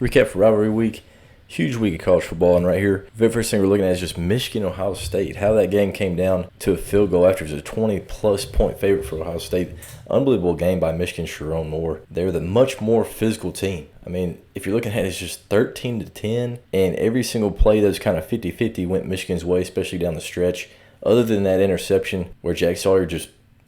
Recap for rivalry week. Huge week of college football, and right here, the very first thing we're looking at is just Michigan, Ohio State. How that game came down to a field goal after it was a 20-plus point favorite for Ohio State. Unbelievable game by Michigan's Sharon Moore. They're the much more physical team. I mean, if you're looking at it, it's just 13-10, and every single play that was kind of 50-50 went Michigan's way, especially down the stretch. Other than that interception where Jack Sawyer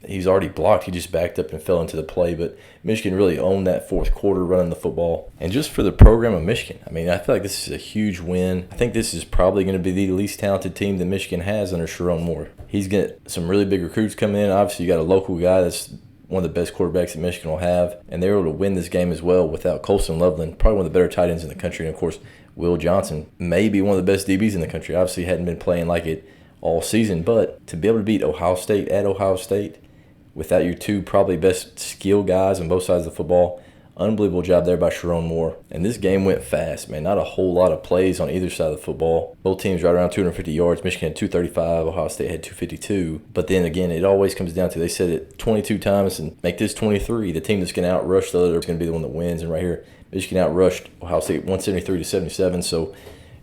he's already blocked. He just backed up and fell into the play. But Michigan really owned that fourth quarter running the football. And just for the program of Michigan, I mean, I feel like this is a huge win. I think this is probably going to be the least talented team that Michigan has under Sharon Moore. He's got some really big recruits coming in. Obviously, you got a local guy that's one of the best quarterbacks that Michigan will have. And they were able to win this game as well without Colson Loveland, probably one of the better tight ends in the country. And, of course, Will Johnson, maybe one of the best DBs in the country. Obviously, hadn't been playing like it all season. But to be able to beat Ohio State at Ohio State, without your two probably best skill guys on both sides of the football, unbelievable job there by Sharon Moore. And this game went fast, man. Not a whole lot of plays on either side of the football. Both teams right around 250 yards. Michigan had 235. Ohio State had 252. But then again, it always comes down to, they said it 22 times and make this 23. The team that's going to outrush the other is going to be the one that wins. And right here, Michigan outrushed Ohio State 173-77. So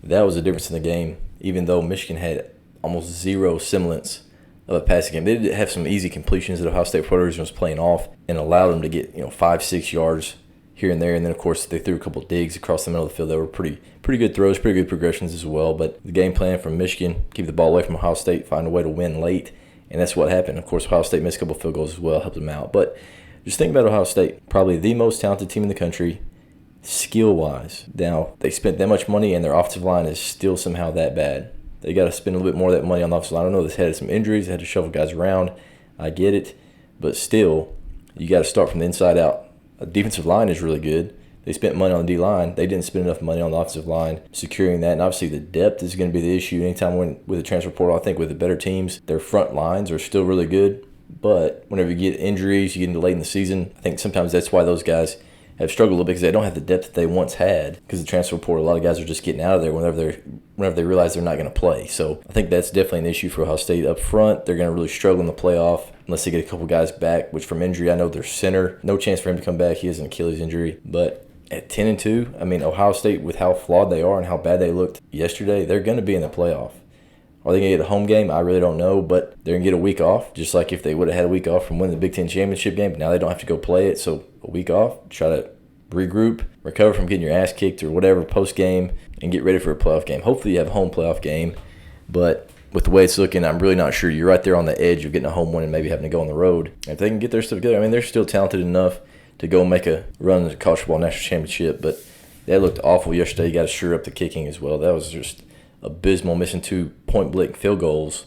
that was the difference in the game, even though Michigan had almost zero semblance of a passing game. They did have some easy completions that Ohio State for whatever reason was playing off and allowed them to get 5-6 yards here and there. And then, of course, they threw a couple digs across the middle of the field that were pretty good throws, pretty good progressions as well. But the game plan from Michigan, keep the ball away from Ohio State, find a way to win late, and that's what happened. Of course, Ohio State missed a couple field goals as well, helped them out. But just think about Ohio State, probably the most talented team in the country, skill-wise. Now, they spent that much money, and their offensive line is still somehow that bad. They got to spend a little bit more of that money on the offensive line. I know they had some injuries. They had to shuffle guys around. I get it. But still, you got to start from the inside out. The defensive line is really good. They spent money on the D-line. They didn't spend enough money on the offensive line, securing that. And obviously the depth is going to be the issue anytime with the transfer portal. I think with the better teams, their front lines are still really good. But whenever you get injuries, you get into late in the season, I think sometimes that's why those guys have struggled a little bit, because they don't have the depth that they once had, because the transfer portal, a lot of guys are just getting out of there whenever they realize they're not going to play. So I think that's definitely an issue for Ohio State up front. They're going to really struggle in the playoff unless they get a couple guys back, which from injury, I know their center, no chance for him to come back. He has an Achilles injury. But at 10-2, I mean, Ohio State, with how flawed they are and how bad they looked yesterday, they're going to be in the playoff. Are they going to get a home game? I really don't know, but they're going to get a week off, just like if they would have had a week off from winning the Big Ten championship game. But now they don't have to go play it, so a week off, try to regroup, recover from getting your ass kicked or whatever post-game, and get ready for a playoff game. Hopefully you have a home playoff game, but with the way it's looking, I'm really not sure. You're right there on the edge of getting a home win and maybe having to go on the road. If they can get their stuff together, I mean, they're still talented enough to go make a run at the college football national championship, but that looked awful yesterday. You got to sure up the kicking as well. That was just abysmal, missing 2 point-blank field goals.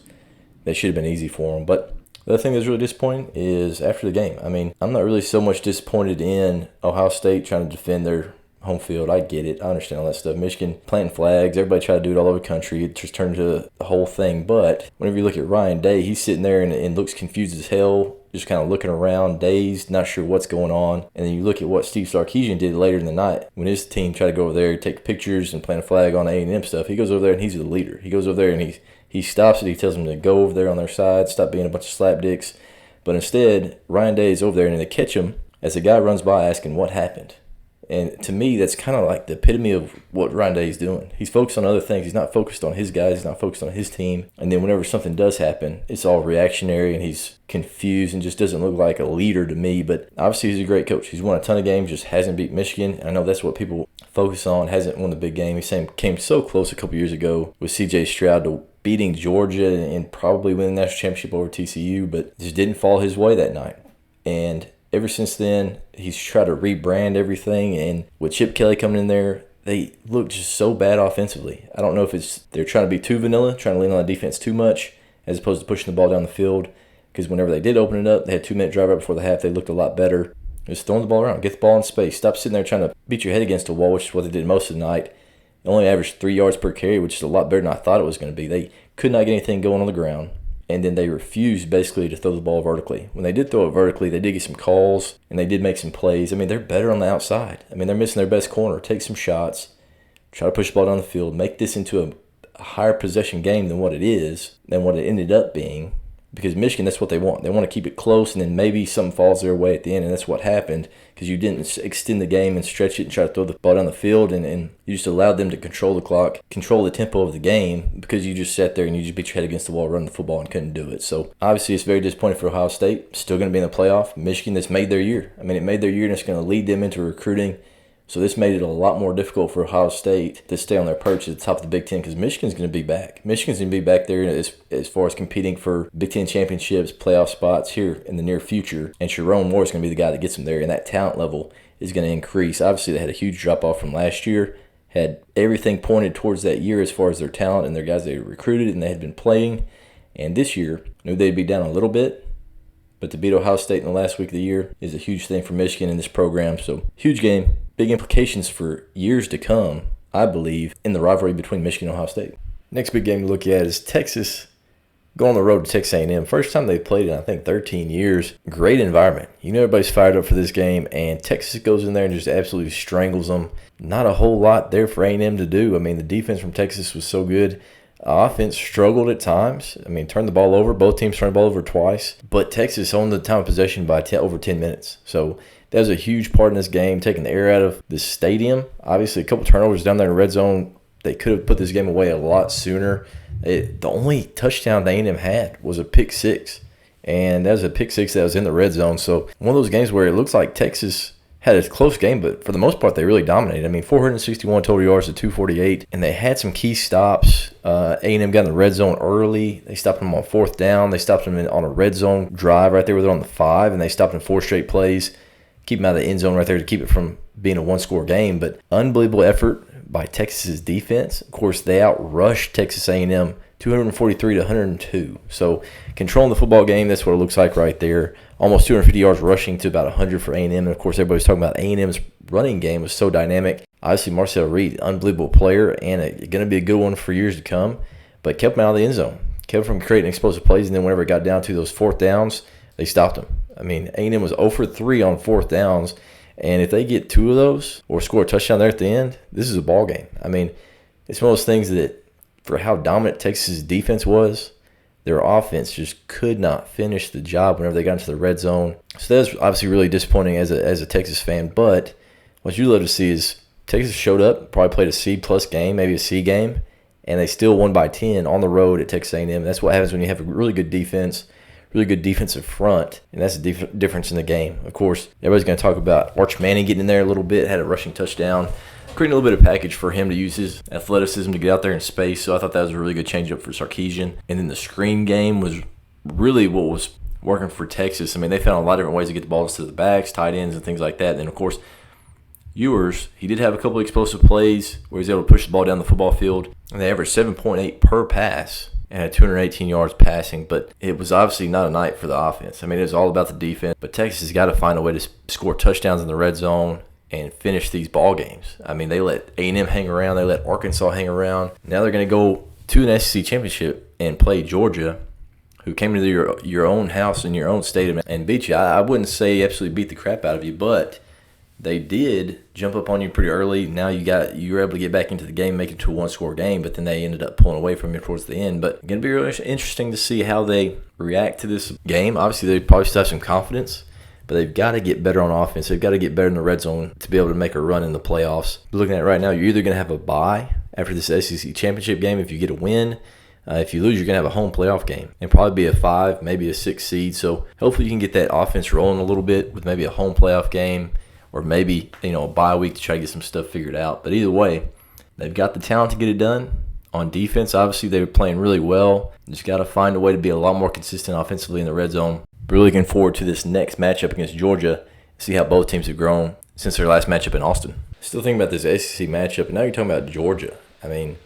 That should have been easy for them. But the other thing that's really disappointing is after the game. I mean, I'm not really so much disappointed in Ohio State trying to defend their home field. I get it. I understand all that stuff. Michigan planting flags. Everybody tried to do it all over the country. It just turned into the whole thing. But whenever you look at Ryan Day, he's sitting there and looks confused as hell, just kind of looking around, dazed, not sure what's going on. And then you look at what Steve Sarkisian did later in the night when his team tried to go over there, take pictures and plant a flag on A&M stuff. He goes over there and he's the leader. He goes over there and he stops it. He tells them to go over there on their side, stop being a bunch of slapdicks. But instead, Ryan Day is over there and they catch him as the guy runs by asking what happened. And to me, that's kind of like the epitome of what Ryan Day is doing. He's focused on other things. He's not focused on his guys. He's not focused on his team. And then whenever something does happen, it's all reactionary and he's confused and just doesn't look like a leader to me. But obviously, he's a great coach. He's won a ton of games, just hasn't beat Michigan. I know that's what people focus on, hasn't won the big game. He came so close a couple years ago with C.J. Stroud to beating Georgia and probably winning the national championship over TCU, but just didn't fall his way that night. And ever since then, he's tried to rebrand everything, and with Chip Kelly coming in there, they look just so bad offensively. I don't know if they're trying to be too vanilla, trying to lean on the defense too much, as opposed to pushing the ball down the field, because whenever they did open it up, they had a 2-minute drive right before the half, they looked a lot better. Just throwing the ball around, get the ball in space, stop sitting there trying to beat your head against a wall, which is what they did most of the night. They only averaged 3 yards per carry, which is a lot better than I thought it was going to be. They could not get anything going on the ground. And then they refused basically to throw the ball vertically. When they did throw it vertically, they did get some calls, and they did make some plays. I mean, they're better on the outside. I mean, they're missing their best corner. Take some shots, try to push the ball down the field, make this into a higher possession game than what it is, than what it ended up being. because Michigan, that's what they want. They want to keep it close, and then maybe something falls their way at the end, and that's what happened because you didn't extend the game and stretch it and try to throw the ball down the field, and you just allowed them to control the clock, control the tempo of the game because you just sat there and you just beat your head against the wall, running the football, and couldn't do it. So obviously it's very disappointing for Ohio State. Still going to be in the playoff. Michigan, that's made their year. I mean, it made their year, and it's going to lead them into recruiting. So this made it a lot more difficult for Ohio State to stay on their perch at the top of the Big Ten because Michigan's going to be back. Michigan's going to be back there as far as competing for Big Ten championships, playoff spots here in the near future. And Sharon Moore is going to be the guy that gets them there, and that talent level is going to increase. Obviously, they had a huge drop-off from last year, had everything pointed towards that year as far as their talent and their guys they recruited and they had been playing. And this year, knew they'd be down a little bit. But to beat Ohio State in the last week of the year is a huge thing for Michigan in this program. So, huge game. Big implications for years to come, I believe, in the rivalry between Michigan and Ohio State. Next big game to look at is Texas going on the road to Texas A&M. First time they played in, I think, 13 years. Great environment. You know everybody's fired up for this game, and Texas goes in there and just absolutely strangles them. Not a whole lot there for A&M to do. I mean, the defense from Texas was so good. Offense struggled at times. I mean, turned the ball over. Both teams turned the ball over twice. But Texas owned the time of possession by over 10 minutes. So that was a huge part in this game, taking the air out of the stadium. Obviously, a couple turnovers down there in the red zone. They could have put this game away a lot sooner. The only touchdown the A&M had was a pick six. And that was a pick six that was in the red zone. So one of those games where it looks like Texas had a close game, but for the most part, they really dominated. I mean, 461 total yards to 248, and they had some key stops. A&M got in the red zone early. They stopped them on fourth down. They stopped them on a red zone drive right there where they're on the 5, and they stopped in 4 straight plays. Keep them out of the end zone right there to keep it from being a one-score game. But unbelievable effort by Texas's defense. Of course, they outrushed Texas A&M 243 to 102. So controlling the football game, that's what it looks like right there. Almost 250 yards rushing to about 100 for A&M. And, of course, everybody's talking about A&M's running game was so dynamic. Obviously, Marcel Reed, unbelievable player, and going to be a good one for years to come. But kept him out of the end zone. Kept him from creating explosive plays, and then whenever it got down to those fourth downs, they stopped him. I mean, A&M was 0 for 3 on fourth downs. And if they get 2 of those or score a touchdown there at the end, this is a ball game. I mean, it's one of those things that for how dominant Texas' defense was, their offense just could not finish the job whenever they got into the red zone. So that was obviously really disappointing as a Texas fan. But what you love to see is Texas showed up, probably played a C-plus game, maybe a C game, and they still won by 10 on the road at Texas A&M. That's what happens when you have a really good defense, really good defensive front, and that's the difference in the game. Of course, everybody's going to talk about Arch Manning getting in there a little bit, had a rushing touchdown, creating a little bit of package for him to use his athleticism to get out there in space. So I thought that was a really good changeup for Sarkisian. And then the screen game was really what was working for Texas. I mean, they found a lot of different ways to get the balls to the backs, tight ends, and things like that. And then, of course, Ewers, he did have a couple of explosive plays where he was able to push the ball down the football field. And they averaged 7.8 per pass and had 218 yards passing. But it was obviously not a night for the offense. I mean, it was all about the defense. But Texas has got to find a way to score touchdowns in the red zone and finish these ball games. I mean, they let A&M hang around. They let Arkansas hang around. Now they're going to go to an SEC championship and play Georgia, who came into your own house in your own stadium and beat you. I wouldn't say absolutely beat the crap out of you, but they did jump up on you pretty early. Now you were able to get back into the game, make it to a one-score game, but then they ended up pulling away from you towards the end. But going to be really interesting to see how they react to this game. Obviously, they probably still have some confidence, but they've got to get better on offense. They've got to get better in the red zone to be able to make a run in the playoffs. Looking at it right now, you're either going to have a bye after this SEC championship game if you get a win. If you lose, you're going to have a home playoff game and probably be a 5, maybe a 6 seed. So hopefully you can get that offense rolling a little bit with maybe a home playoff game or maybe a bye week to try to get some stuff figured out. But either way, they've got the talent to get it done. On defense, obviously they were playing really well. Just got to find a way to be a lot more consistent offensively in the red zone. Really looking forward to this next matchup against Georgia. See how both teams have grown since their last matchup in Austin. Still thinking about this SEC matchup, and now you're talking about Georgia. I mean,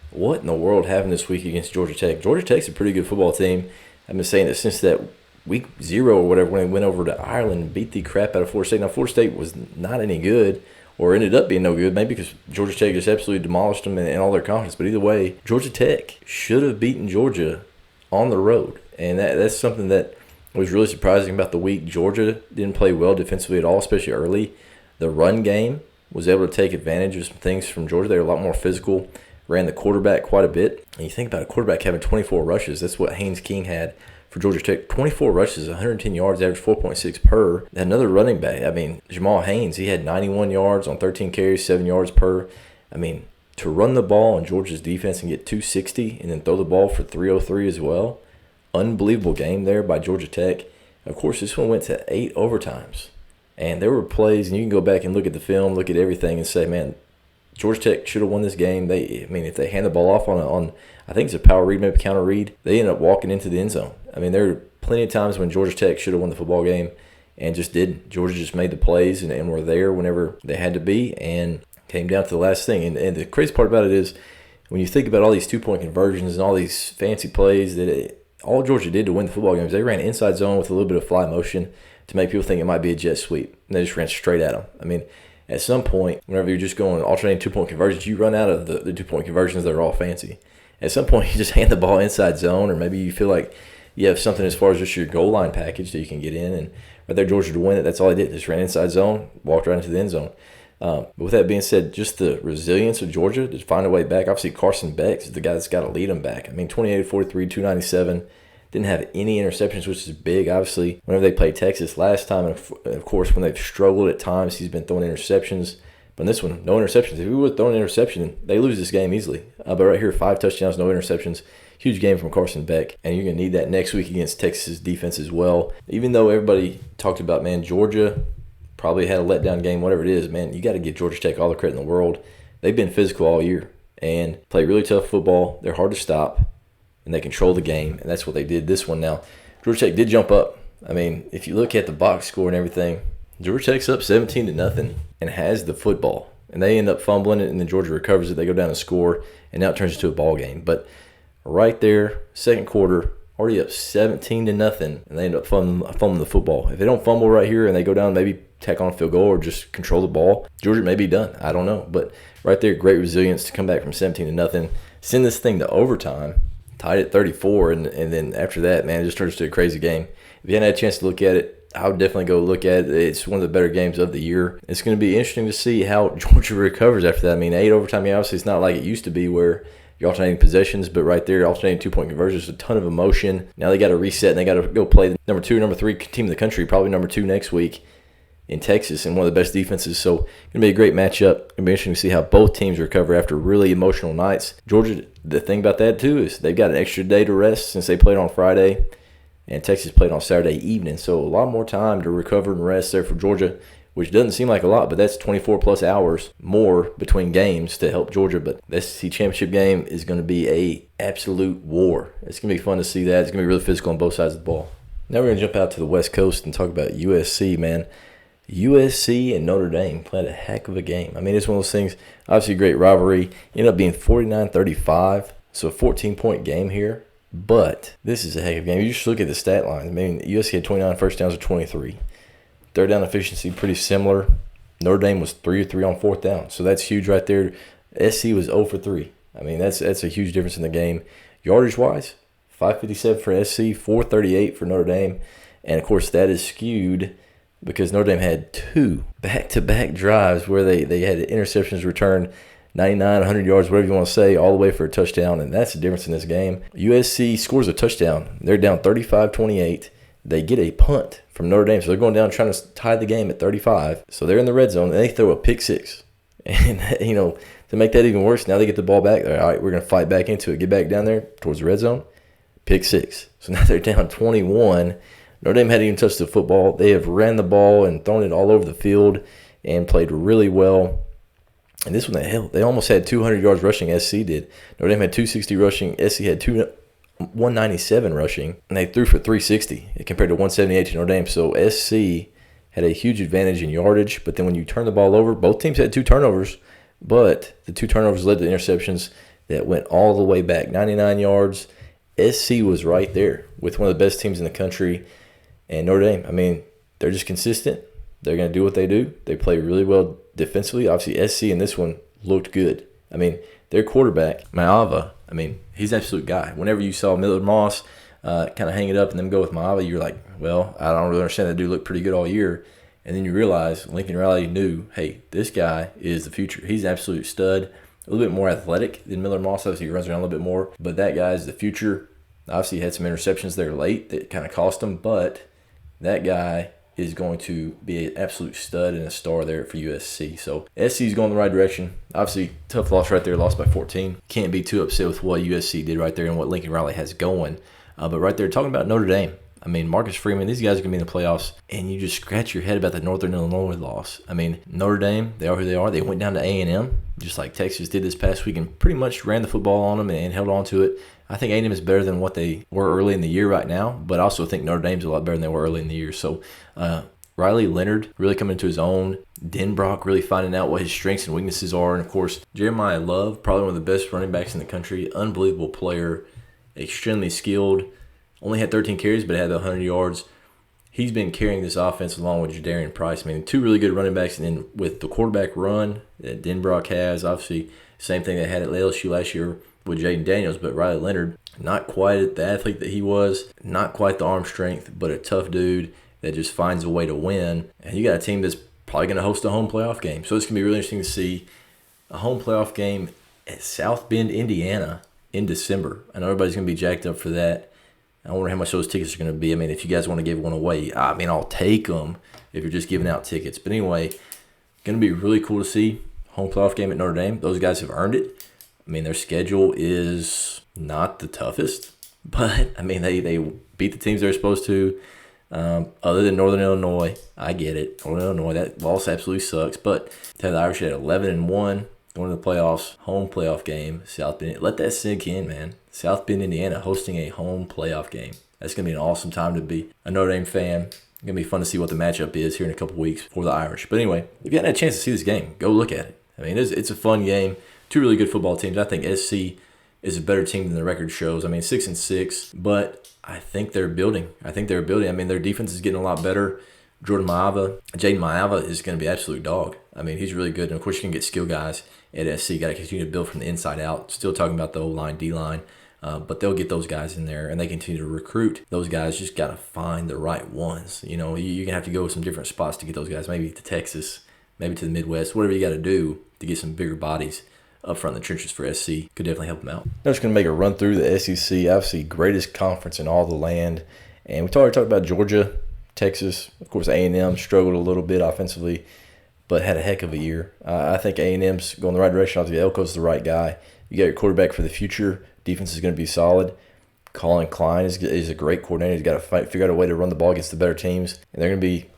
what in the world happened this week against Georgia Tech? Georgia Tech's a pretty good football team. I've been saying that since that week 0 or whatever, when they went over to Ireland and beat the crap out of Florida State. Now, Florida State was not any good or ended up being no good, maybe because Georgia Tech just absolutely demolished them in all their confidence. But either way, Georgia Tech should have beaten Georgia on the road, and that's something that was really surprising about the week. Georgia didn't play well defensively at all, especially early. The run game was able to take advantage of some things from Georgia. They were a lot more physical, ran the quarterback quite a bit. And you think about a quarterback having 24 rushes. That's what Haynes King had for Georgia Tech. 24 rushes, 110 yards, average 4.6 per. Another running back. I mean, Jamal Haynes, he had 91 yards on 13 carries, 7 yards per. I mean, to run the ball on Georgia's defense and get 260 and then throw the ball for 303 as well. Unbelievable game there by Georgia Tech. Of course, this one went to 8 overtimes. And there were plays, and you can go back and look at the film, look at everything, and say, man, Georgia Tech should have won this game. If they hand the ball off on I think it's a power read, maybe counter read, they end up walking into the end zone. I mean, there are plenty of times when Georgia Tech should have won the football game and just didn't. Georgia just made the plays and were there whenever they had to be and came down to the last thing. And the crazy part about it is when you think about all these two-point conversions and all these fancy plays all Georgia did to win the football games, they ran inside zone with a little bit of fly motion to make people think it might be a jet sweep. And they just ran straight at them. I mean, at some point, whenever you're just going alternating two-point conversions, you run out of the two-point conversions that are all fancy. At some point, you just hand the ball inside zone, or maybe you feel like you have something as far as just your goal line package that you can get in. And right there, Georgia to win it, that's all they did. Just ran inside zone, walked right into the end zone. But with that being said, just the resilience of Georgia to find a way back. Obviously, Carson Beck is the guy that's got to lead them back. I mean, 28-43, 297. Didn't have any interceptions, which is big. Obviously, whenever they played Texas last time, and of course, when they've struggled at times, he's been throwing interceptions. But in this one, no interceptions. If he would have thrown an interception, they lose this game easily. But right here, 5 touchdowns, no interceptions. Huge game from Carson Beck. And you're going to need that next week against Texas defense as well. Even though everybody talked about, man, Georgia probably had a letdown game, whatever it is, man, you got to give Georgia Tech all the credit in the world. They've been physical all year and play really tough football. They're hard to stop, and they control the game, and that's what they did this one. Now, Georgia Tech did jump up. I mean, if you look at the box score and everything, Georgia Tech's up 17-0 and has the football. And they end up fumbling it, and then Georgia recovers it. They go down and score, and now it turns into a ball game. But right there, second quarter, already up 17-0, and they end up fumbling the football. If they don't fumble right here and they go down, maybe tack on a field goal or just control the ball, Georgia may be done. I don't know. But right there, great resilience to come back from 17-0, send this thing to overtime, tied at 34, and then after that, man, it just turns into a crazy game. If you hadn't had a chance to look at it, I would definitely go look at it. It's one of the better games of the year. It's going to be interesting to see how Georgia recovers after that. I mean, 8 overtime, obviously it's not like it used to be where you're alternating possessions, but right there, alternating two-point conversions, a ton of emotion. Now they got to reset, and they got to go play the number 2, number 3 team in the country, probably number 2 next week in Texas, and one of the best defenses. So it's going to be a great matchup. It's going to be interesting to see how both teams recover after really emotional nights. Georgia, the thing about that, too, is they've got an extra day to rest since they played on Friday. And Texas played on Saturday evening, so a lot more time to recover and rest there for Georgia, which doesn't seem like a lot, but that's 24-plus hours more between games to help Georgia. But the SEC championship game is going to be a absolute war. It's going to be fun to see that. It's going to be really physical on both sides of the ball. Now we're going to jump out to the West Coast and talk about USC, man. USC and Notre Dame played a heck of a game. I mean, it's one of those things, obviously a great rivalry. Ended up being 49-35, so a 14-point game here. But this is a heck of a game. You just look at the stat lines. I mean, USC had 29 first downs to 23. Third down efficiency, pretty similar. Notre Dame was 3 of 3 on fourth down. So that's huge right there. SC was 0 for 3. I mean, that's a huge difference in the game. Yardage-wise, 557 for SC, 438 for Notre Dame. And, of course, that is skewed because Notre Dame had 2 back-to-back drives where they had interceptions returned, 99, 100 yards, whatever you want to say, all the way for a touchdown, and that's the difference in this game. USC scores a touchdown. They're down 35-28. They get a punt from Notre Dame, so they're going down trying to tie the game at 35. So they're in the red zone, and they throw a pick six. And, to make that even worse, now they get the ball back. They're, all right, we're going to fight back into it, get back down there towards the red zone, pick six. So now they're down 21. Notre Dame hadn't even touched the football. They have ran the ball and thrown it all over the field and played really well. And this one, they almost had 200 yards rushing, SC did. Notre Dame had 260 rushing. SC had 197 rushing. And they threw for 360 compared to 178 to Notre Dame. So SC had a huge advantage in yardage. But then when you turn the ball over, both teams had 2 turnovers. But the 2 turnovers led to interceptions that went all the way back. 99 yards. SC was right there with one of the best teams in the country. And Notre Dame, I mean, they're just consistent. They're going to do what they do. They play really well defensively. Obviously, SC in this one looked good. I mean, their quarterback, Maava, I mean, he's an absolute guy. Whenever you saw Millard Moss kind of hang it up and then go with Maava, you're like, well, I don't really understand. That dude looked pretty good all year. And then you realize Lincoln Riley knew, hey, this guy is the future. He's an absolute stud. A little bit more athletic than Millard Moss. Obviously, he runs around a little bit more. But that guy is the future. Obviously, he had some interceptions there late that kind of cost him, but that guy is going to be an absolute stud and a star there for USC. So SC is going the right direction. Obviously, tough loss right there, lost by 14. Can't be too upset with what USC did right there and what Lincoln Riley has going. But right there, talking about Notre Dame. I mean, Marcus Freeman, these guys are going to be in the playoffs, and you just scratch your head about the Northern Illinois loss. I mean, Notre Dame, they are who they are. They went down to A&M, just like Texas did this past week, and pretty much ran the football on them and held on to it. I think A&M is better than what they were early in the year right now, but I also think Notre Dame's a lot better than they were early in the year. So Riley Leonard really coming into his own. Denbrock really finding out what his strengths and weaknesses are. And, of course, Jeremiah Love, probably one of the best running backs in the country. Unbelievable player, extremely skilled. Only had 13 carries, but had 100 yards. He's been carrying this offense along with Jadarian Price. I mean, two really good running backs. And then with the quarterback run that Denbrock has, obviously, same thing they had at LSU last year with Jaden Daniels. But Riley Leonard, not quite the athlete that he was, not quite the arm strength, but a tough dude that just finds a way to win. And you got a team that's probably going to host a home playoff game. So it's going to be really interesting to see a home playoff game at South Bend, Indiana in December. I know everybody's going to be jacked up for that. I wonder how much those tickets are going to be. I mean, if you guys want to give one away, I mean, I'll take them if you're just giving out tickets. But anyway, going to be really cool to see home playoff game at Notre Dame. Those guys have earned it. I mean, their schedule is not the toughest, but, I mean, they beat the teams they're supposed to. Other than Northern Illinois, I get it. Northern Illinois, that loss absolutely sucks. But to have the Irish at 11-1, going to the playoffs, home playoff game, South Bend. Let that sink in, man. South Bend, Indiana, hosting a home playoff game. That's going to be an awesome time to be a Notre Dame fan. It's going to be fun to see what the matchup is here in a couple weeks for the Irish. But anyway, if you haven't had a chance to see this game, go look at it. I mean, it's a fun game. Two really good football teams. I think SC is a better team than the record shows. I mean, 6-6, but I think they're building. I mean, their defense is getting a lot better. Jaden Maiava is going to be an absolute dog. I mean, he's really good. And, of course, you can get skill guys at SC. Got to continue to build from the inside out. Still talking about the O-line, D-line. But they'll get those guys in there, and they continue to recruit. Those guys just got to find the right ones. You know, you're going to have to go with some different spots to get those guys. Maybe to Texas, maybe to the Midwest, whatever you got to do to get some bigger bodies up front in the trenches for SC. Could definitely help them out. I'm just going to make a run through the SEC. Obviously, greatest conference in all the land. And we already talked about Georgia, Texas. Of course, A&M struggled a little bit offensively, but had a heck of a year. I think A&M's going the right direction. Obviously, Elko's the right guy. You got your quarterback for the future. Defense is going to be solid. Colin Klein is a great coordinator. He's got to figure out a way to run the ball against the better teams. And they're going to be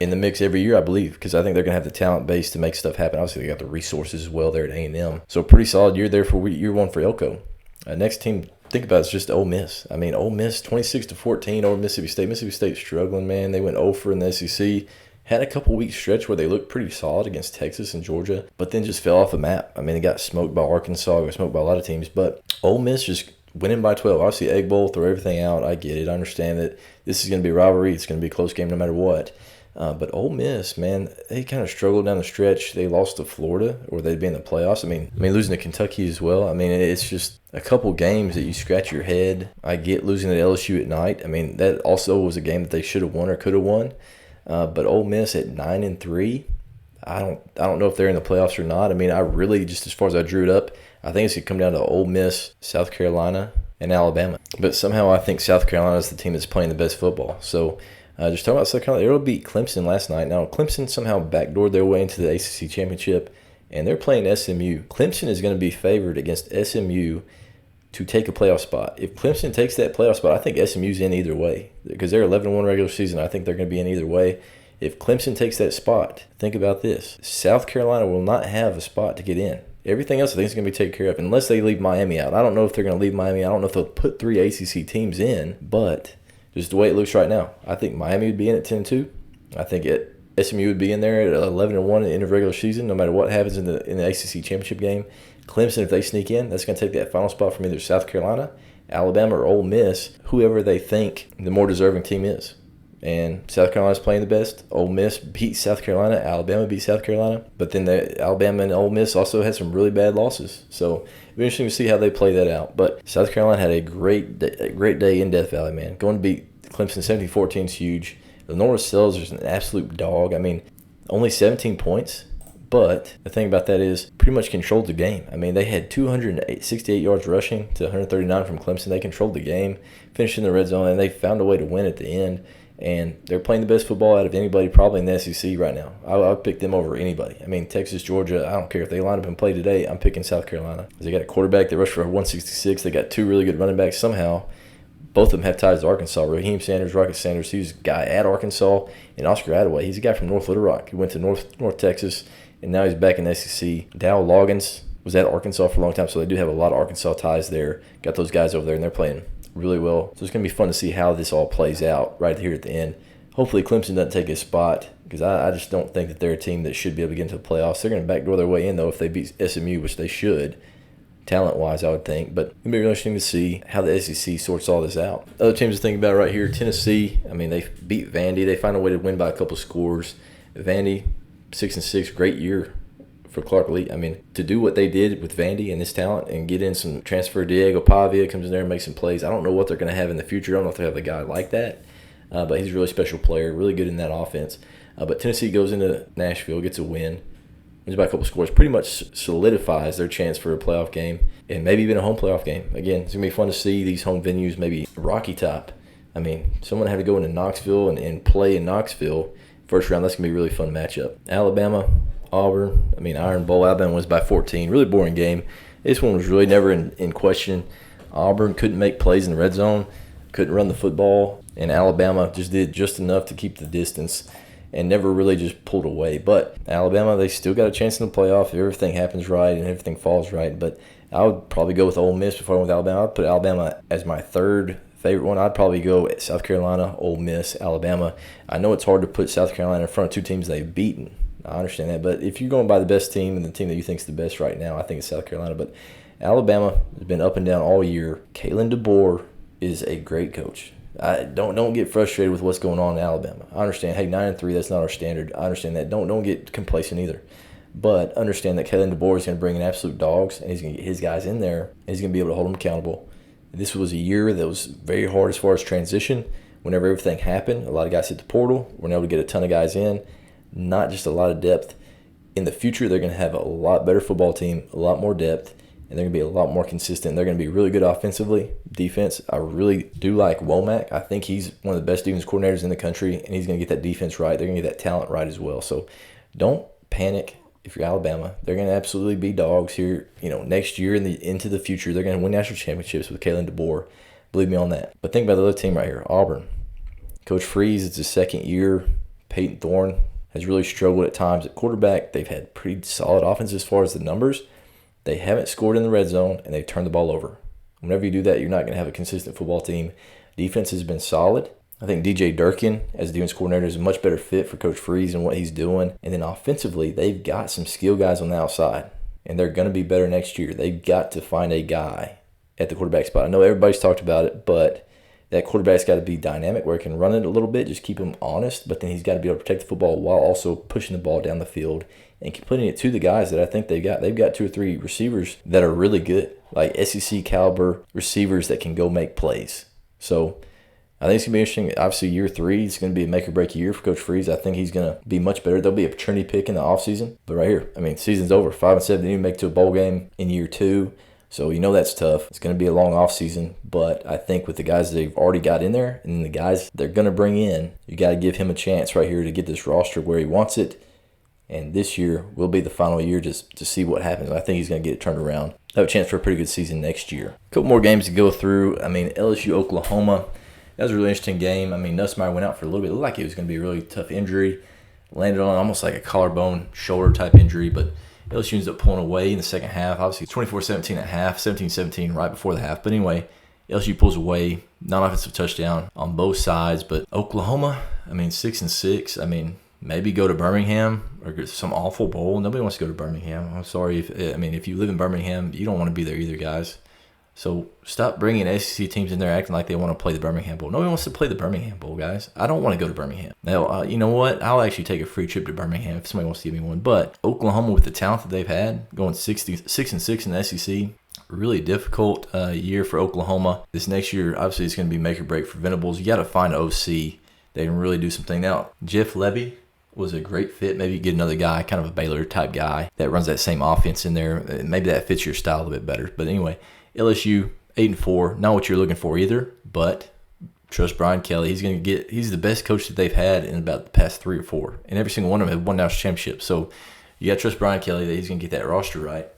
in the mix every year, I believe, because I think they're going to have the talent base to make stuff happen. Obviously, they got the resources as well there at A&M. So pretty solid year there for year one for Elko. Next team, think about it, is just Ole Miss. I mean, Ole Miss 26-14 over Mississippi State. Mississippi State's struggling, man. They went 0 for in the SEC. Had a couple weeks stretch where they looked pretty solid against Texas and Georgia, but then just fell off the map. I mean, they got smoked by Arkansas, got smoked by a lot of teams, but Ole Miss just winning by 12. Obviously, Egg Bowl, throw everything out. I get it. I understand that this is going to be a rivalry. It's going to be a close game no matter what. But Ole Miss, man, they kind of struggled down the stretch. They lost to Florida, or they'd be in the playoffs. I mean, losing to Kentucky as well. I mean, it's just a couple games that you scratch your head. I get losing to LSU at night. I mean, that also was a game that they should have won or could have won. But Ole Miss at 9-3, I don't know if they're in the playoffs or not. I mean, I really, just as far as I drew it up, I think it's going to come down to Ole Miss, South Carolina, and Alabama. But somehow I think South Carolina is the team that's playing the best football. So just talking about South Carolina, they were beat Clemson last night. Now, Clemson somehow backdoored their way into the ACC Championship, and they're playing SMU. Clemson is going to be favored against SMU to take a playoff spot. If Clemson takes that playoff spot, I think SMU's in either way because they're 11-1 regular season. I think they're going to be in either way. If Clemson takes that spot, think about this. South Carolina will not have a spot to get in. Everything else I think is going to be taken care of unless they leave Miami out. I don't know if they're going to leave Miami. I don't know if they'll put 3 ACC teams in, but just the way it looks right now, I think Miami would be in at 10-2. I think SMU would be in there at 11-1 at the end of regular season, no matter what happens in the ACC championship game. Clemson, if they sneak in, that's going to take that final spot from either South Carolina, Alabama, or Ole Miss, whoever they think the more deserving team is. And South Carolina's playing the best. Ole Miss beat South Carolina. Alabama beat South Carolina. But then Alabama and Ole Miss also had some really bad losses. So it'll be interesting to see how they play that out. But South Carolina had a great day in Death Valley, man. Going to beat Clemson 17-14 is huge. The Norris Sellers is an absolute dog. I mean, only 17 points. But the thing about that is pretty much controlled the game. I mean, they had 268 yards rushing to 139 from Clemson. They controlled the game, finished in the red zone, and they found a way to win at the end. And they're playing the best football out of anybody probably in the SEC right now. I would pick them over anybody. I mean, Texas, Georgia, I don't care. If they line up and play today, I'm picking South Carolina. They got a quarterback that rushed for 166. They got two really good running backs somehow. Both of them have ties to Arkansas. Raheem Sanders, Rocket Sanders, he's a guy at Arkansas. And Oscar Attaway, he's a guy from North Little Rock. He went to North Texas, and now he's back in the SEC. Dow Loggins was at Arkansas for a long time, so they do have a lot of Arkansas ties there. Got those guys over there, and they're playing really well. So it's going to be fun to see how this all plays out right here at the end. Hopefully Clemson doesn't take a spot, because I just don't think that they're a team that should be able to get into the playoffs. They're going to backdoor their way in, though, if they beat SMU, which they should, talent-wise, I would think. But it'll be really interesting to see how the SEC sorts all this out. Other teams to think about right here, Tennessee. I mean, they beat Vandy. They find a way to win by a couple scores. Vandy, 6-6, great year for Clark Lee. I mean, to do what they did with Vandy and this talent and get in some transfer, Diego Pavia comes in there and makes some plays. I don't know what they're going to have in the future. I don't know if they have a guy like that, but he's a really special player, really good in that offense. But Tennessee goes into Nashville, gets a win, wins by a couple scores, pretty much solidifies their chance for a playoff game and maybe even a home playoff game. Again, it's going to be fun to see these home venues, maybe Rocky Top. I mean, someone had to go into Knoxville and play in Knoxville first round. That's going to be a really fun matchup. Alabama, Auburn, I mean, Iron Bowl. Alabama wins by 14. Really boring game. This one was really never in question. Auburn couldn't make plays in the red zone, couldn't run the football, and Alabama just did just enough to keep the distance and never really just pulled away. But Alabama, they still got a chance in the playoff if everything happens right and everything falls right. But I would probably go with Ole Miss before I went with Alabama. I'd put Alabama as my third favorite one. I'd probably go South Carolina, Ole Miss, Alabama. I know it's hard to put South Carolina in front of two teams they've beaten. I understand that. But if you're going by the best team and the team that you think is the best right now, I think it's South Carolina. But Alabama has been up and down all year. Kalen DeBoer is a great coach. Don't get frustrated with what's going on in Alabama. I understand, hey, 9-3, that's not our standard. I understand that. Don't get complacent either. But understand that Kalen DeBoer is going to bring in absolute dogs, and he's going to get his guys in there, and he's going to be able to hold them accountable. This was a year that was very hard as far as transition. Whenever everything happened, a lot of guys hit the portal. We're able to get a ton of guys in, not just a lot of depth. In the future, they're going to have a lot better football team, a lot more depth, and they're going to be a lot more consistent. They're going to be really good offensively. Defense, I really do like Womack. I think he's one of the best defense coordinators in the country, and he's going to get that defense right. They're going to get that talent right as well. So don't panic if you're Alabama. They're going to absolutely be dogs here. Next year and into the future, they're going to win national championships with Kalen DeBoer. Believe me on that. But think about the other team right here, Auburn. Coach Freeze, it's his second year. Peyton Thorne has really struggled at times at quarterback. They've had pretty solid offense as far as the numbers. They haven't scored in the red zone, and they've turned the ball over. Whenever you do that, you're not going to have a consistent football team. Defense has been solid. I think DJ Durkin, as a defense coordinator, is a much better fit for Coach Freeze and what he's doing. And then offensively, they've got some skill guys on the outside, and they're going to be better next year. They've got to find a guy at the quarterback spot. I know everybody's talked about it, but that quarterback's got to be dynamic where he can run it a little bit, just keep him honest, but then he's got to be able to protect the football while also pushing the ball down the field and putting it to the guys that I think they've got. They've got 2 or 3 receivers that are really good, like SEC caliber receivers that can go make plays. So I think it's going to be interesting. Obviously, year 3 is going to be a make-or-break year for Coach Freeze. I think he's going to be much better. There'll be a paternity pick in the offseason. But right here, season's over. 5-7, didn't even make it to a bowl game in year 2. So that's tough. It's going to be a long offseason. But I think with the guys they've already got in there and the guys they're going to bring in, you got to give him a chance right here to get this roster where he wants it. And this year will be the final year just to see what happens. I think he's going to get it turned around. Have a chance for a pretty good season next year. A couple more games to go through. LSU, Oklahoma. That was a really interesting game. Nussmeier went out for a little bit. It looked like it was going to be a really tough injury. Landed on almost like a collarbone, shoulder type injury. But LSU ends up pulling away in the second half. Obviously, 24-17 at half, 17-17 right before the half. But anyway, LSU pulls away. Non-offensive touchdown on both sides. But Oklahoma, 6-6. Maybe go to Birmingham or get some awful bowl. Nobody wants to go to Birmingham. I'm sorry. If you live in Birmingham, you don't want to be there either, guys. So stop bringing SEC teams in there acting like they want to play the Birmingham Bowl. Nobody wants to play the Birmingham Bowl, guys. I don't want to go to Birmingham. Now, you know what? I'll actually take a free trip to Birmingham if somebody wants to give me one. But Oklahoma, with the talent that they've had, going 6-6 in the SEC, really difficult year for Oklahoma. This next year, obviously, it's going to be make or break for Venables. You got to find an OC that can really do something. Now, Jeff Levy was a great fit. Maybe you get another guy, kind of a Baylor type guy that runs that same offense in there. Maybe that fits your style a bit better. But anyway, LSU 8-4, not what you're looking for either, but trust Brian Kelly. He's the best coach that they've had in about the past 3 or 4. And every single one of them have won national championships. So you got to trust Brian Kelly that he's going to get that roster right.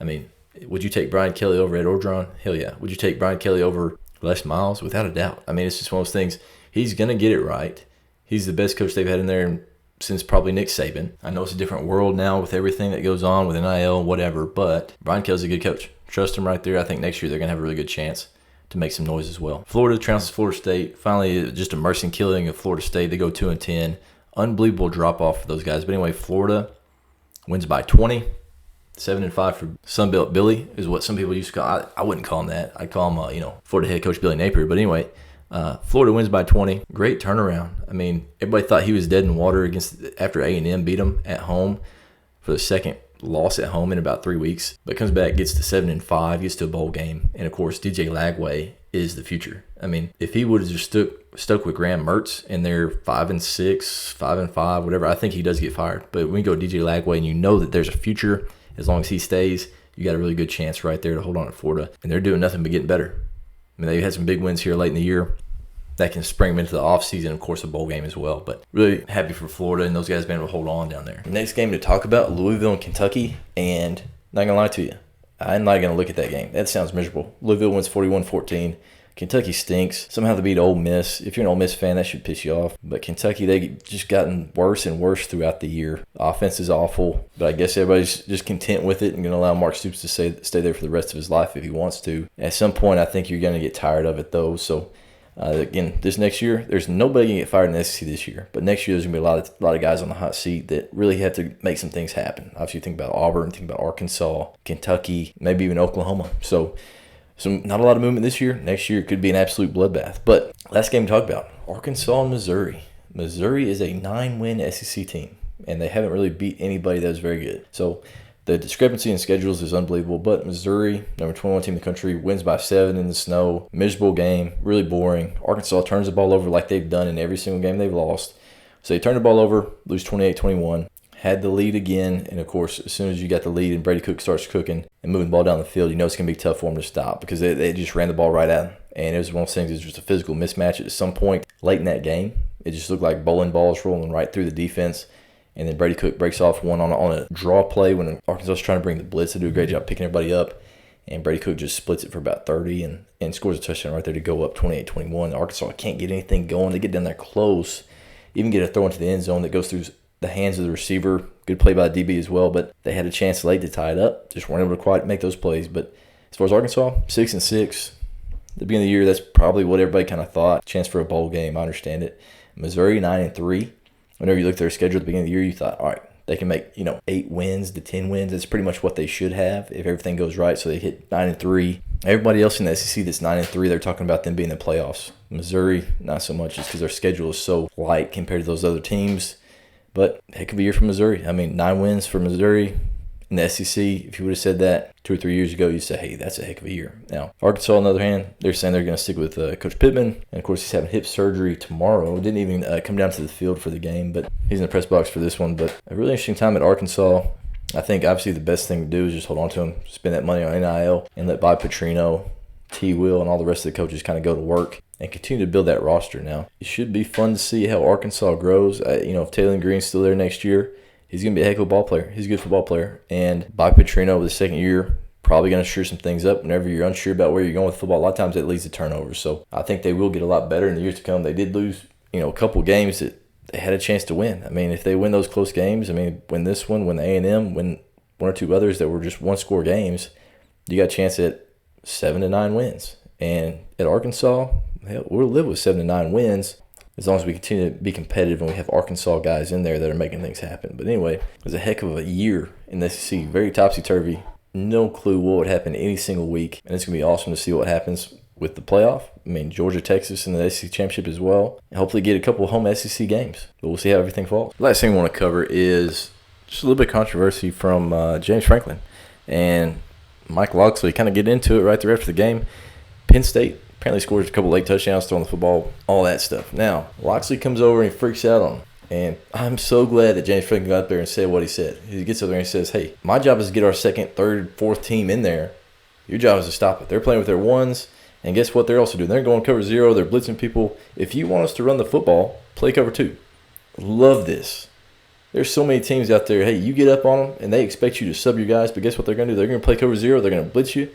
I mean, would you take Brian Kelly over Ed Orgeron? Hell yeah. Would you take Brian Kelly over Les Miles? Without a doubt. I mean, it's just one of those things. He's going to get it right. He's the best coach they've had in there since probably Nick Saban. I know it's a different world now with everything that goes on with NIL, whatever, but Brian Kelly's a good coach. Trust him right there. I think next year they're going to have a really good chance to make some noise as well. Florida trounces Florida State. Finally, just a mercy killing of Florida State. They go 2-10. Unbelievable drop-off for those guys. But anyway, Florida wins by 20. 7-5 for Sunbelt Billy is what some people used to call. I wouldn't call him that. I'd call him, Florida head coach Billy Napier. But anyway, Florida wins by 20. Great turnaround. I mean, everybody thought he was dead in water after A&M beat him at home for the second loss at home in about 3 weeks. But comes back, gets to 7-5, gets to a bowl game. And, of course, DJ Lagway is the future. I mean, if he would have just stuck with Graham Mertz and they're 5-6, 5-5, whatever, I think he does get fired. But when you go DJ Lagway and you know that there's a future, as long as he stays, you got a really good chance right there to hold on to Florida. And they're doing nothing but getting better. I mean, they had some big wins here late in the year that can spring them into the offseason, of course, a bowl game as well. But really happy for Florida and those guys being able to hold on down there. Next game to talk about, Louisville and Kentucky. And not going to lie to you, I'm not going to look at that game. That sounds miserable. Louisville wins 41-14. Kentucky stinks. Somehow they beat Ole Miss. If you're an Ole Miss fan, that should piss you off. But Kentucky, they just gotten worse and worse throughout the year. The offense is awful, but I guess everybody's just content with it and going to allow Mark Stoops to stay there for the rest of his life if he wants to. At some point, I think you're going to get tired of it, though. So, again, this next year, there's nobody going to get fired in the SEC this year. But next year, there's going to be a lot of guys on the hot seat that really have to make some things happen. Obviously, think about Auburn, think about Arkansas, Kentucky, maybe even Oklahoma. So not a lot of movement this year. Next year could be an absolute bloodbath. But last game to talk about, Arkansas and Missouri. Missouri is a 9-win SEC team, and they haven't really beat anybody that was very good. So the discrepancy in schedules is unbelievable. But Missouri, number 21 team in the country, wins by 7 in the snow. Miserable game, really boring. Arkansas turns the ball over like they've done in every single game they've lost. So they turn the ball over, lose 28-21. Had the lead again, and of course, as soon as you got the lead and Brady Cook starts cooking and moving the ball down the field, you know it's going to be tough for them to stop because they just ran the ball right at him. And it was one of those things, it was just a physical mismatch at some point late in that game. It just looked like bowling balls rolling right through the defense. And then Brady Cook breaks off one on a draw play when Arkansas is trying to bring the blitz. They do a great job picking everybody up. And Brady Cook just splits it for about 30 and scores a touchdown right there to go up 28-21. Arkansas can't get anything going. They get down there close, even get a throw into the end zone that goes through the hands of the receiver. Good play by the DB as well, but they had a chance late to tie it up. Just weren't able to quite make those plays. But as far as Arkansas, 6-6. At the beginning of the year, that's probably what everybody kind of thought. Chance for a bowl game, I understand it. Missouri, 9-3. Whenever you look at their schedule at the beginning of the year, you thought, all right, they can make 8 wins to 10 wins. That's pretty much what they should have if everything goes right. So they hit 9-3. Everybody else in the SEC that's 9-3, they're talking about them being in the playoffs. Missouri, not so much, just because their schedule is so light compared to those other teams. But heck of a year for Missouri. I mean, 9 wins for Missouri in the SEC. If you would have said that 2 or 3 years ago, you'd say, hey, that's a heck of a year. Now, Arkansas, on the other hand, they're saying they're going to stick with Coach Pittman. And, of course, he's having hip surgery tomorrow. Didn't even come down to the field for the game, but he's in the press box for this one. But a really interesting time at Arkansas. I think, obviously, the best thing to do is just hold on to him, spend that money on NIL, and let Bob Petrino, T. Will, and all the rest of the coaches kind of go to work and continue to build that roster. Now, it should be fun to see how Arkansas grows. If Taylor Green's still there next year, he's going to be a heck of a ball player. He's a good football player. And Bob Petrino, the second year, probably going to sure some things up. Whenever you're unsure about where you're going with football, a lot of times that leads to turnovers. So I think they will get a lot better in the years to come. They did lose, a couple games that they had a chance to win. I mean, if they win those close games, win this one, win the A&M, win one or two others that were just one-score games, you got a chance at 7 to 9 wins. And at Arkansas, we'll live with 7 to 9 wins as long as we continue to be competitive and we have Arkansas guys in there that are making things happen. But anyway, it was a heck of a year in the SEC. Very topsy-turvy. No clue what would happen any single week. And it's going to be awesome to see what happens with the playoff. Georgia, Texas, and the SEC championship as well. And hopefully get a couple of home SEC games. But we'll see how everything falls. Last thing I want to cover is just a little bit of controversy from James Franklin. And Mike Locksley kind of get into it right there after the game. Penn State apparently scores a couple late touchdowns, throwing the football, all that stuff. Now, Locksley comes over and he freaks out on And I'm so glad that James Franklin got up there and said what he said. He gets up there and he says, hey, my job is to get our second, third, fourth team in there. Your job is to stop it. They're playing with their ones, and guess what they're also doing? They're going cover zero. They're blitzing people. If you want us to run the football, play cover two. Love this. There's so many teams out there, hey, you get up on them, and they expect you to sub your guys, but guess what they're going to do? They're going to play cover zero. They're going to blitz you,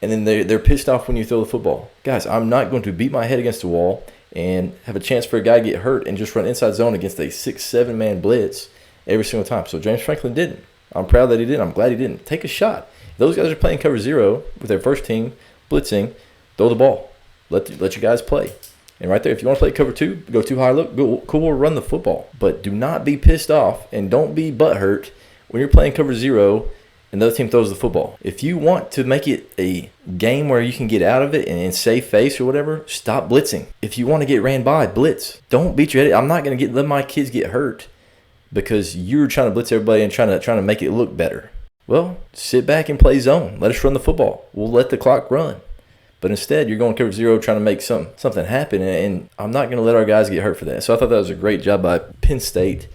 and then they're pissed off when you throw the football. Guys, I'm not going to beat my head against the wall and have a chance for a guy to get hurt and just run inside zone against a 6-7 man blitz every single time. So James Franklin didn't. I'm proud that he did. I'm glad he didn't. Take a shot. If those guys are playing cover zero with their first team, blitzing, throw the ball. Let your guys play. And right there, if you want to play cover two, go too high, look, go cool, run the football. But do not be pissed off and don't be butthurt when you're playing cover zero and the other team throws the football. If you want to make it a game where you can get out of it and save face or whatever, stop blitzing. If you want to get ran by, blitz. Don't beat your head. I'm not going to let my kids get hurt because you're trying to blitz everybody and trying to make it look better. Well, sit back and play zone. Let us run the football. We'll let the clock run. But instead, you're going cover zero trying to make something happen, and I'm not going to let our guys get hurt for that. So I thought that was a great job by Penn State.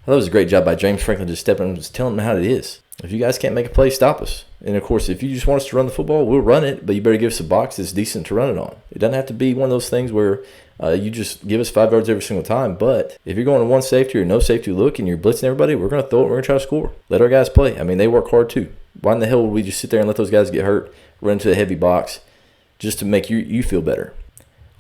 I thought it was a great job by James Franklin just stepping in and just telling them how it is. If you guys can't make a play, stop us. And, of course, if you just want us to run the football, we'll run it, but you better give us a box that's decent to run it on. It doesn't have to be one of those things where you just give us 5 yards every single time. But if you're going to one safety or no safety look and you're blitzing everybody, we're going to throw it. We're going to try to score. Let our guys play. I mean, they work hard too. Why in the hell would we just sit there and let those guys get hurt, run into a heavy box, just to make you feel better?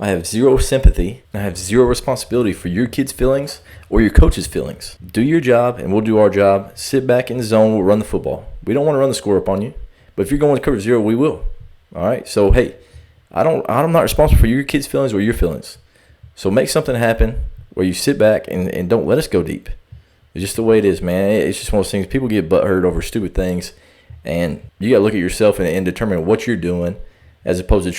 I have zero sympathy. I have zero responsibility for your kids' feelings or your coach's feelings. Do your job, and we'll do our job. Sit back in the zone. We'll run the football. We don't want to run the score up on you. But if you're going to cover zero, we will. All right? So, hey, I'm not responsible for your kids' feelings or your feelings. So make something happen where you sit back and don't let us go deep. It's just the way it is, man. It's just one of those things. People get butthurt over stupid things, and you got to look at yourself and determine what you're doing, as opposed to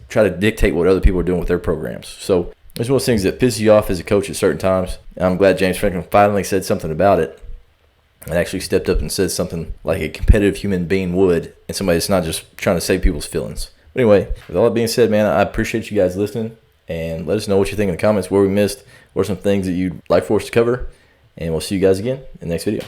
try to dictate what other people are doing with their programs. So it's one of those things that pisses you off as a coach at certain times. And I'm glad James Franklin finally said something about it and actually stepped up and said something like a competitive human being would, and somebody that's not just trying to save people's feelings. But anyway, with all that being said, man, I appreciate you guys listening, and let us know what you think in the comments, where we missed, what are some things that you'd like for us to cover, and we'll see you guys again in the next video.